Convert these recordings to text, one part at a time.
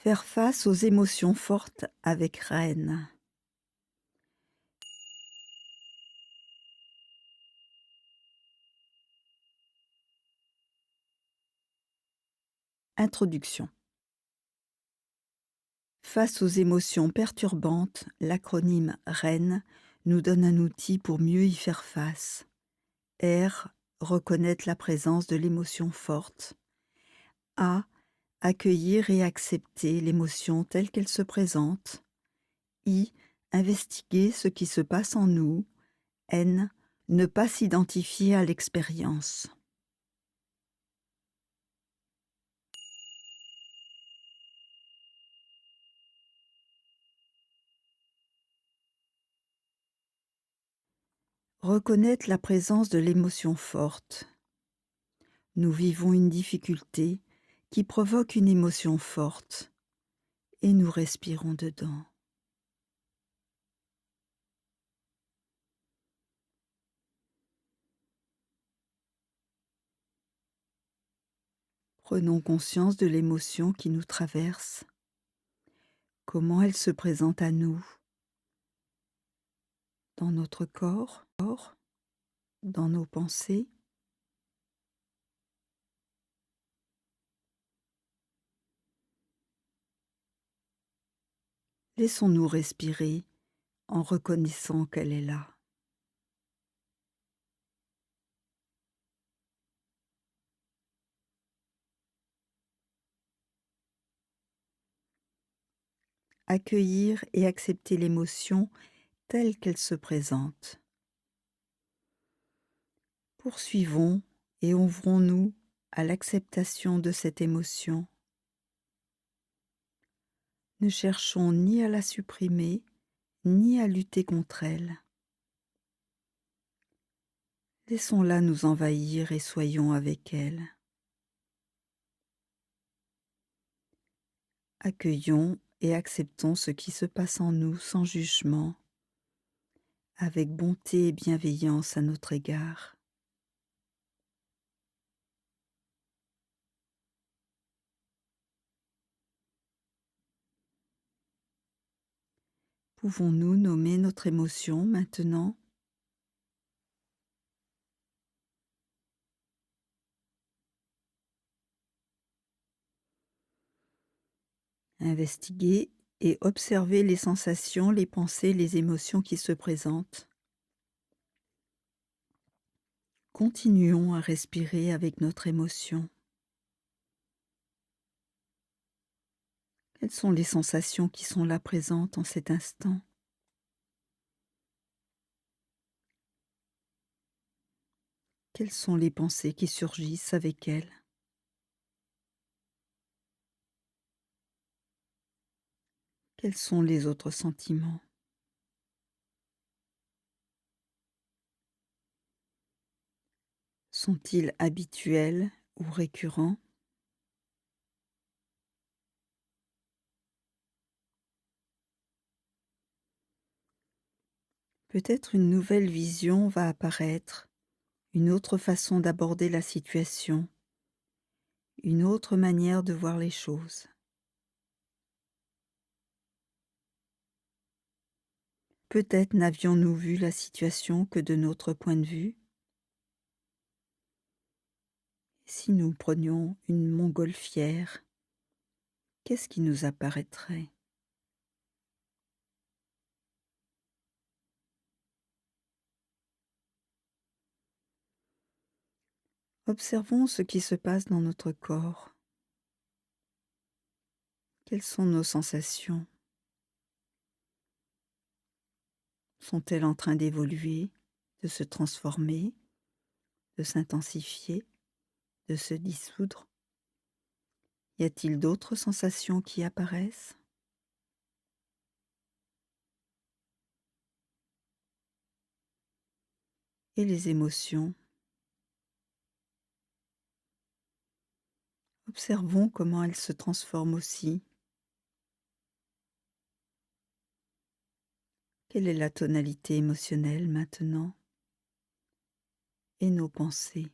Faire face aux émotions fortes avec Reine. Introduction. Face aux émotions perturbantes, l'acronyme REN nous donne un outil pour mieux y faire face. R. Reconnaître la présence de l'émotion forte. A. Accueillir et accepter l'émotion telle qu'elle se présente. I. Investiguer ce qui se passe en nous. N. Ne pas s'identifier à l'expérience. Reconnaître la présence de l'émotion forte. Nous vivons une difficulté qui provoque une émotion forte et nous respirons dedans. Prenons conscience de l'émotion qui nous traverse, comment elle se présente à nous, dans notre corps, dans nos pensées. Laissons-nous respirer en reconnaissant qu'elle est là. Accueillir et accepter l'émotion telle qu'elle se présente. Poursuivons et ouvrons-nous à l'acceptation de cette émotion. Ne cherchons ni à la supprimer, ni à lutter contre elle. Laissons-la nous envahir et soyons avec elle. Accueillons et acceptons ce qui se passe en nous sans jugement, avec bonté et bienveillance à notre égard. Pouvons-nous nommer notre émotion maintenant ? Investiguer et observer les sensations, les pensées, les émotions qui se présentent. Continuons à respirer avec notre émotion. Quelles sont les sensations qui sont là présentes en cet instant ? Quelles sont les pensées qui surgissent avec elles ? Quels sont les autres sentiments ? Sont-ils habituels ou récurrents ? Peut-être une nouvelle vision va apparaître, une autre façon d'aborder la situation, une autre manière de voir les choses. Peut-être n'avions-nous vu la situation que de notre point de vue. Si nous prenions une montgolfière, qu'est-ce qui nous apparaîtrait ? Observons ce qui se passe dans notre corps. Quelles sont nos sensations ? Sont-elles en train d'évoluer, de se transformer, de s'intensifier, de se dissoudre ? Y a-t-il d'autres sensations qui apparaissent ? Et les émotions ? Observons comment elles se transforment aussi. Quelle est la tonalité émotionnelle maintenant ? Et nos pensées ?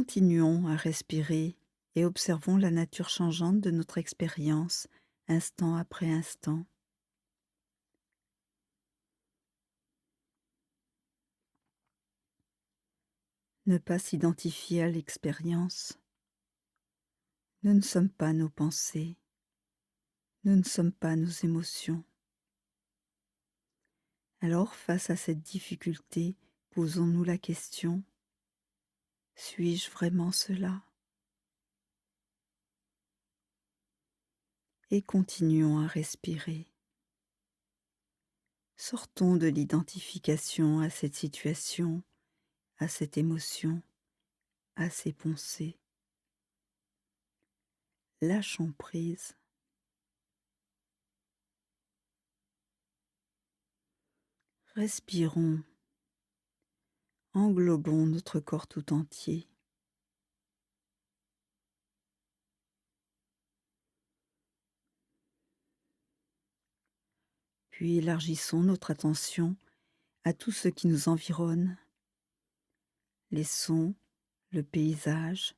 Continuons à respirer et observons la nature changeante de notre expérience, instant après instant. Ne pas s'identifier à l'expérience. Nous ne sommes pas nos pensées, nous ne sommes pas nos émotions. Alors, face à cette difficulté, posons-nous la question: suis-je vraiment cela? Et continuons à respirer. Sortons de l'identification à cette situation, à cette émotion, à ces pensées. Lâchons prise. Respirons. Englobons notre corps tout entier. Puis élargissons notre attention à tout ce qui nous environne, les sons, le paysage,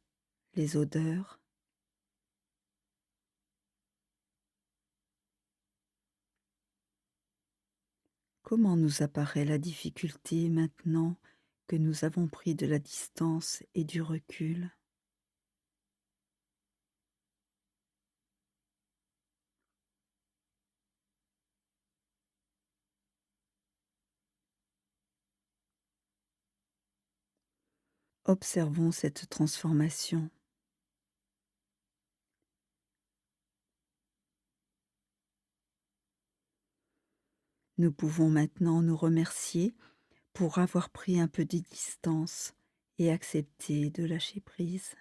les odeurs. Comment nous apparaît la difficulté maintenant que nous avons pris de la distance et du recul? Observons cette transformation. Nous pouvons maintenant nous remercier pour avoir pris un peu de distance et accepter de lâcher prise.